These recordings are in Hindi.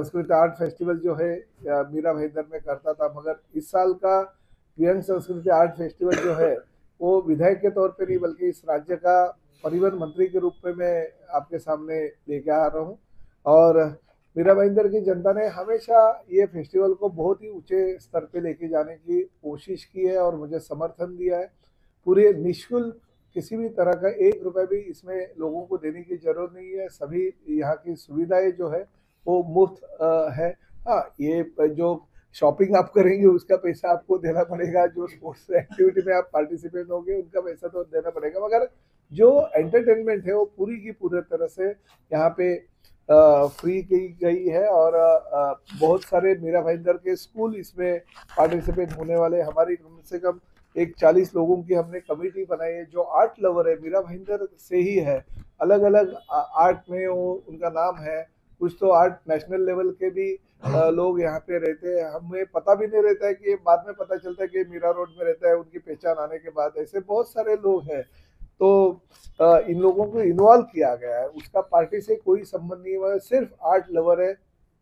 संस्कृत आर्ट फेस्टिवल जो है मीरा भाईंदर में करता था, मगर इस साल का व्यंग संस्कृति आर्ट फेस्टिवल जो है वो विधायक के तौर पे नहीं बल्कि इस राज्य का परिवहन मंत्री के रूप में मैं आपके सामने लेके आ रहा हूँ। और मीरा भाईंदर की जनता ने हमेशा ये फेस्टिवल को बहुत ही ऊंचे स्तर पे लेके जाने की कोशिश की है और मुझे समर्थन दिया है। पूरे निःशुल्क किसी भी तरह का 1 रुपए भी इसमें लोगों को देने की जरूरत नहीं है। सभी यहाँ की सुविधाएं जो है वो मुफ्त है। हाँ, ये जो शॉपिंग आप करेंगे उसका पैसा आपको देना पड़ेगा, जो स्पोर्ट्स एक्टिविटी में आप पार्टिसिपेट होंगे उनका पैसा तो देना पड़ेगा, मगर जो एंटरटेनमेंट है वो पूरी की पूरी तरह से यहाँ पे फ्री की गई है। और बहुत सारे मीरा भाईंदर के स्कूल इसमें पार्टिसिपेट होने वाले। हमारी कम से कम एक 40 लोगों की हमने कमेटी बनाई है जो आर्ट लवर है, मीरा भाईंदर से ही है। अलग अलग आर्ट में वो उनका नाम है। कुछ तो आर्ट नेशनल लेवल के भी लोग यहाँ पे रहते हैं। हमें पता भी नहीं रहता है कि बाद में पता चलता है कि मीरा रोड में रहता है, उनकी पहचान आने के बाद। ऐसे बहुत सारे लोग हैं। तो इन लोगों को इन्वॉल्व किया गया है, उसका पार्टी से कोई संबंध नहीं है, सिर्फ आर्ट लवर है।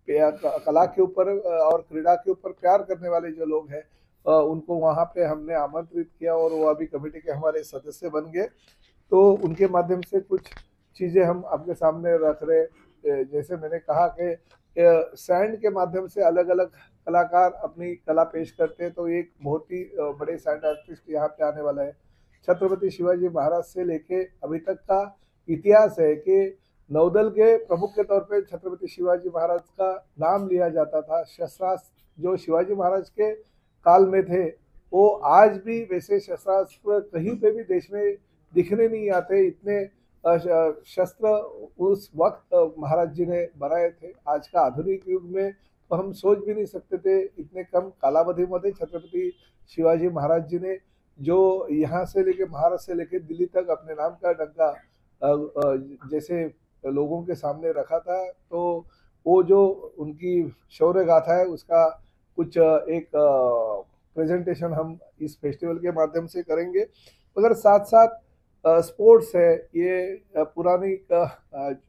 कला के ऊपर और क्रीड़ा के ऊपर प्यार करने वाले जो लोग हैं उनको वहाँ पे हमने आमंत्रित किया और वो अभी कमेटी के हमारे सदस्य बन गए। तो उनके माध्यम से कुछ चीज़ें हम आपके सामने रख रहे। जैसे मैंने कहा कि सैंड के माध्यम से अलग अलग कलाकार अपनी कला पेश करते हैं, तो एक बहुत ही बड़े सैंड आर्टिस्ट यहाँ पे आने वाला है। छत्रपति शिवाजी महाराज से लेके अभी तक का इतिहास है कि नौदल के प्रमुख के तौर पे छत्रपति शिवाजी महाराज का नाम लिया जाता था। शस्त्रास्त्र जो शिवाजी महाराज के काल में थे वो आज भी वैसे शस्त्रास्त्र कहीं पे भी देश में दिखने नहीं आते। इतने शस्त्र उस वक्त महाराज जी ने बनाए थे। आज का आधुनिक युग में तो हम सोच भी नहीं सकते थे इतने कम कालावधि में छत्रपति शिवाजी महाराज जी ने जो यहाँ से लेके महाराष्ट्र से लेके दिल्ली तक अपने नाम का डंका जैसे लोगों के सामने रखा था। तो वो जो उनकी शौर्य गाथा है उसका कुछ एक प्रेजेंटेशन हम इस फेस्टिवल के माध्यम से करेंगे। मगर साथ साथ स्पोर्ट्स है, ये पुरानी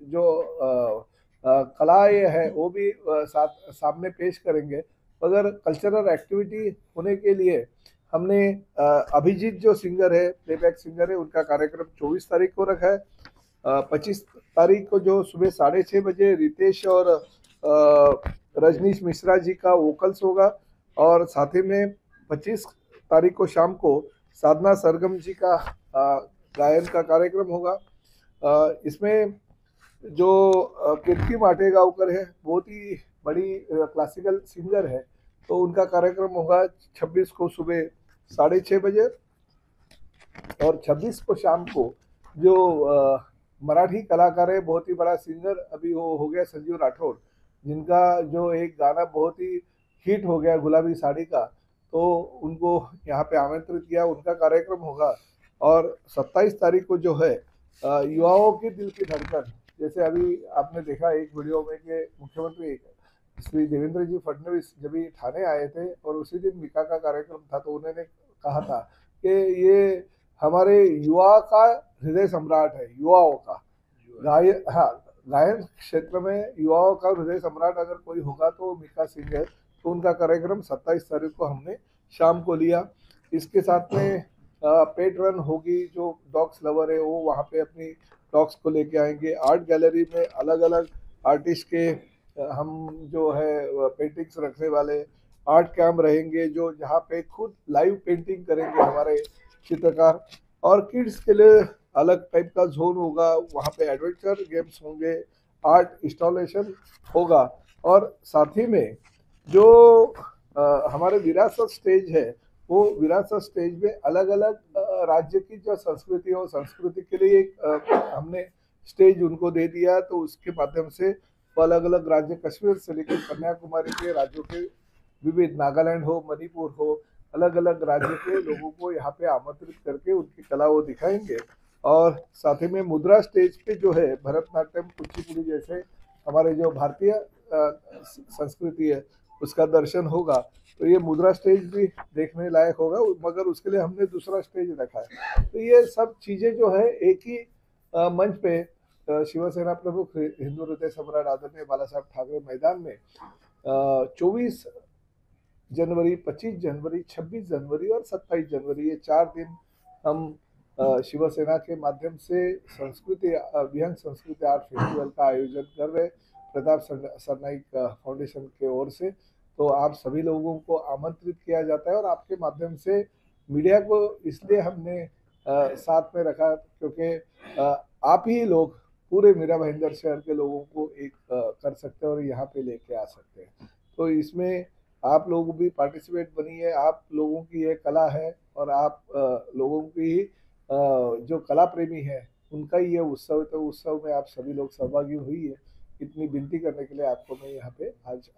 जो कलाएं है वो भी सामने पेश करेंगे। मगर कल्चरल एक्टिविटी होने के लिए हमने अभिजीत जो सिंगर है, प्लेबैक सिंगर है, उनका कार्यक्रम 24 तारीख को रखा है। 25 तारीख को जो सुबह 6:30 बजे रितेश और रजनीश मिश्रा जी का वोकल्स होगा। और साथ ही में 25 तारीख को शाम को साधना सरगम जी का गायन का कार्यक्रम होगा। इसमें जो कीर्ति माटेगांवकर है, बहुत ही बड़ी क्लासिकल सिंगर है, तो उनका कार्यक्रम होगा 26 को सुबह 6:30 बजे। और 26 को शाम को जो मराठी कलाकार है, बहुत ही बड़ा सिंगर अभी वो हो गया संजीव राठौड़, जिनका जो एक गाना बहुत ही हिट हो गया गुलाबी साड़ी का, तो उनको यहाँ पे आमंत्रित किया, उनका कार्यक्रम होगा। और 27 तारीख को जो है युवाओं की दिल की धड़कन, जैसे अभी आपने देखा एक वीडियो में कि मुख्यमंत्री श्री देवेंद्र जी फडणवीस जब भी ठाणे आए थे और उसी दिन मिका का कार्यक्रम था, तो उन्होंने कहा था कि ये हमारे युवा का हृदय सम्राट है। युवाओं का गायन, हाँ, गायन क्षेत्र में युवाओं का हृदय सम्राट अगर कोई होगा तो मिका सिंह है। तो उनका कार्यक्रम 27 तारीख को हमने शाम को लिया। इसके साथ में पेट रन होगी, जो डॉग्स लवर है वो वहाँ पे अपनी डॉग्स को लेके आएंगे। आर्ट गैलरी में अलग अलग आर्टिस्ट के हम जो है पेंटिंग्स रखने वाले आर्ट कैम्प रहेंगे, जो जहाँ पे खुद लाइव पेंटिंग करेंगे हमारे चित्रकार। और किड्स के लिए अलग टाइप का जोन होगा, वहाँ पे एडवेंचर गेम्स होंगे, आर्ट इंस्टॉलेशन होगा। और साथ ही में जो हमारे विरासत स्टेज है, वो विरासत स्टेज में अलग अलग राज्य की जो संस्कृति है, संस्कृति के लिए एक हमने स्टेज उनको दे दिया। तो उसके माध्यम से वो अलग अलग राज्य, कश्मीर से लेकर कन्याकुमारी के राज्यों के विविध, नागालैंड हो, मणिपुर हो, अलग अलग राज्य के लोगों को यहाँ पे आमंत्रित करके उनकी कला वो दिखाएंगे। और साथ ही में मुद्रा स्टेज पे जो है भरतनाट्यम, कुचिपुड़ी जैसे हमारे जो भारतीय संस्कृति है उसका दर्शन होगा। तो ये मुद्रा स्टेज भी देखने लायक होगा, मगर उसके लिए हमने दूसरा स्टेज रखा है। तो ये सब चीज़ें जो है एक ही मंच पे शिवसेना प्रमुख हिंदू हृदय सम्राट आदरणीय बाला साहब ठाकरे मैदान में 24 जनवरी, 25 जनवरी, 26 जनवरी और 27 जनवरी, ये 4 दिन हम शिवसेना के माध्यम से विहंग संस्कृति आर्ट फेस्टिवल का आयोजन कर रहे प्रताप सरनाइक फाउंडेशन के ओर से। तो आप सभी लोगों को आमंत्रित किया जाता है और आपके माध्यम से मीडिया को इसलिए हमने साथ में रखा क्योंकि आप ही लोग पूरे मीरा भाईंदर शहर के लोगों को एक कर सकते हैं और यहाँ पे लेके आ सकते हैं। तो इसमें आप लोग भी पार्टिसिपेट बनिए। आप लोगों की ये कला है और आप लोगों की जो कला प्रेमी है उनका ही ये उत्सव है। तो उत्सव में आप सभी लोग सहभागी हुई है। इतनी विनती करने के लिए आपको मैं यहाँ पे आज